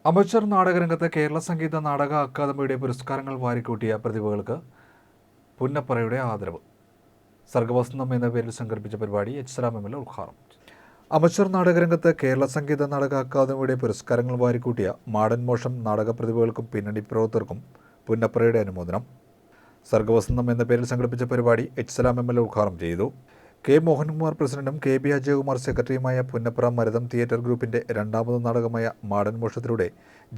Amateur നാടകരംഗത്ത് Kerala Sangeetha Nataka അക്കാദമിയുടെ പുരസ്കാരങ്ങൾ വാരിക്കൂട്ടിയ പ്രതിഭകൾക്ക് പുന്നപ്പറയുടെ ആദരവ്. സർഗവസന്തം എന്ന പേരിൽ സംഘടിപ്പിച്ച പരിപാടി എച്ച് എം എൽ ഉദ്ഘാടനം. അമച്ചർ നാടകരംഗത്ത് കേരള സംഗീത നാടക അക്കാദമിയുടെ പുരസ്കാരങ്ങൾ വാരിക്കൂട്ടിയ മാടൻ മോഷം നാടക പ്രതിഭകൾക്കും പിന്നണി പ്രവർത്തകർക്കും പുന്നപ്പറയുടെ അനുമോദനം. സർഗവസന്തം എന്ന പേരിൽ സംഘടിപ്പിച്ച പരിപാടി എച്ച് എം എൽ ഉദ്ഘാടനം ചെയ്തു. കെ മോഹൻകുമാർ പ്രസിഡന്റും കെ ബി അജയകുമാർ സെക്രട്ടറിയുമായ പുന്നപ്പറ മരതം തിയേറ്റർ ഗ്രൂപ്പിന്റെ രണ്ടാമത് നാടകമായ മാടൻ മോഷത്തിലൂടെ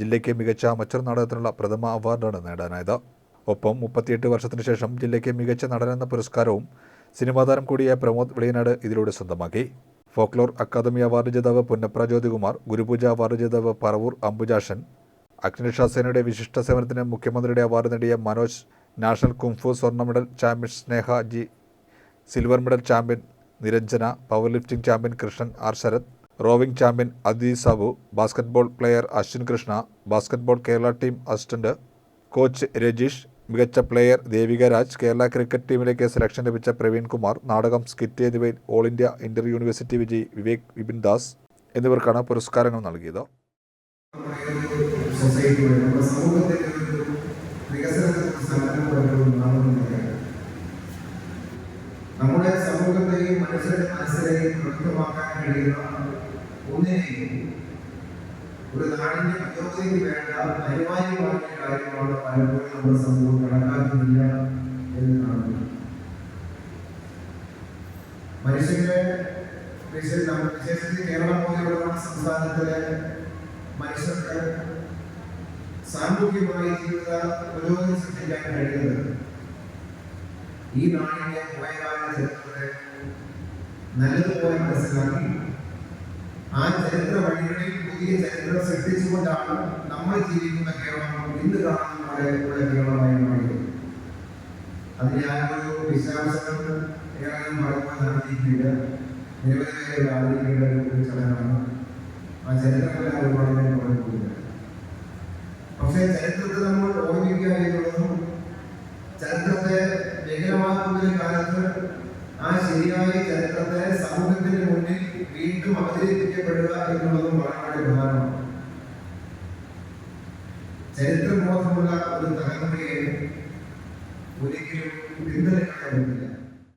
ജില്ലയ്ക്ക് മികച്ച അമച്ചർ നാടകത്തിനുള്ള പ്രഥമ അവാർഡാണ് നേടാനായത്. ഒപ്പം 38 വർഷത്തിനു ശേഷം ജില്ലയ്ക്ക് മികച്ച നടനെന്ന പുരസ്കാരവും സിനിമാ താരം കൂടിയായ പ്രമോദ് വെളിയനാട് ഇതിലൂടെ സ്വന്തമാക്കി. ഫോക്ലോർ അക്കാദമി അവാർഡ് ജേതാവ് പുന്നപ്പറ ജ്യോതികുമാർ, ഗുരുപൂജ അവാർഡ് ജേതാവ് പറവൂർ അംബുജാഷൻ, അഗ്നിരക്ഷാസേനയുടെ വിശിഷ്ട സേവനത്തിന് മുഖ്യമന്ത്രിയുടെ അവാർഡ് നേടിയ മനോജ്, നാഷണൽ കുംഫു സ്വർണ്ണ medal champion Sneha G, silver medal champion Niranjana, power lifting champion Krishnan R Sharath, rowing champion Adi Sabu, basketball player Ashwin Krishna, basketball Kerala team assistant coach Rajeesh, മികച്ച പ്ലെയർ ദേവിക രാജ്, കേരള ക്രിക്കറ്റ് ടീമിലേക്ക് സെലക്ഷൻ ലഭിച്ച പ്രവീൺ കുമാർ, നാടകം, സ്കിറ്റ് എന്നിവയിൽ ഓൾ ഇന്ത്യ ഇന്റർ യൂണിവേഴ്സിറ്റി വിജയി വിവേക് വിപിൻ ദാസ് എന്നിവർക്കാണ് പുരസ്കാരങ്ങൾ നൽകിയത്. നമ്മുടെ സമൂഹത്തെയും മനുഷ്യരുടെ മനസ്സിലെയും വ്യക്തമാക്കാൻ കഴിയുന്ന ഒന്നിനെയും ഒരു നാടിന്റെ പുരോഗതിക്ക് വേണ്ട അനിവാര്യമായ കാര്യമാണ് പലപ്പോഴും നമ്മുടെ സമൂഹം കണക്കാക്കുന്നില്ല എന്ന് കാണുന്നു. മനുഷ്യന്റെ വിശേഷിച്ച് കേരളം പോലെയുള്ള സംസ്ഥാനത്തിലെ മനുഷ്യർക്ക് സാമൂഹികമായി ജീവിത പുരോഗതി സൃഷ്ടിക്കാൻ കഴിയുന്നത് ഈ നാടിന്റെ പോയകാല ചരിത്രത്തെ നല്ലതുപോലെ മനസ്സിലാക്കി ആ ചരിത്ര വഴികളിൽ പുതിയ ചരിത്രം സൃഷ്ടിച്ചുകൊണ്ടാണ് നമ്മൾ ജീവിക്കുന്ന കേരളം ഇന്ന് കാണുന്ന കേരളമായി മാറിയത്. അതിന് ഞാനൊരു വിശദാംശങ്ങൾ ഏറെയും പറയുമ്പോൾ നടത്തിയിട്ടില്ല. നിരവധി പേരെ ആദരിക്കേണ്ട ഒരു ചടങ്ങാണ്. ആ ചരിത്രമെല്ലാം ഒരുപാട് പേര് പറഞ്ഞിട്ടില്ല. പക്ഷേ ചരിത്രത്തെ നമ്മൾ ഓർമ്മിക്കുക എന്നുള്ളതും ചരിത്രത്തെ വികലമാക്കുന്ന കാലത്ത് ആ ശരിയായ ചരിത്രത്തെ സമൂഹത്തിന്റെ മുന്നിൽ വീണ്ടും അവതരിപ്പിക്കപ്പെടുക എന്നുള്ളതും വളരെ പ്രധാനമാണ്. ചരിത്രബോധമുള്ള ഒരു തലമുറയെ ഒരിക്കലും പിന്തുണയ്ക്കാൻ പറ്റില്ല.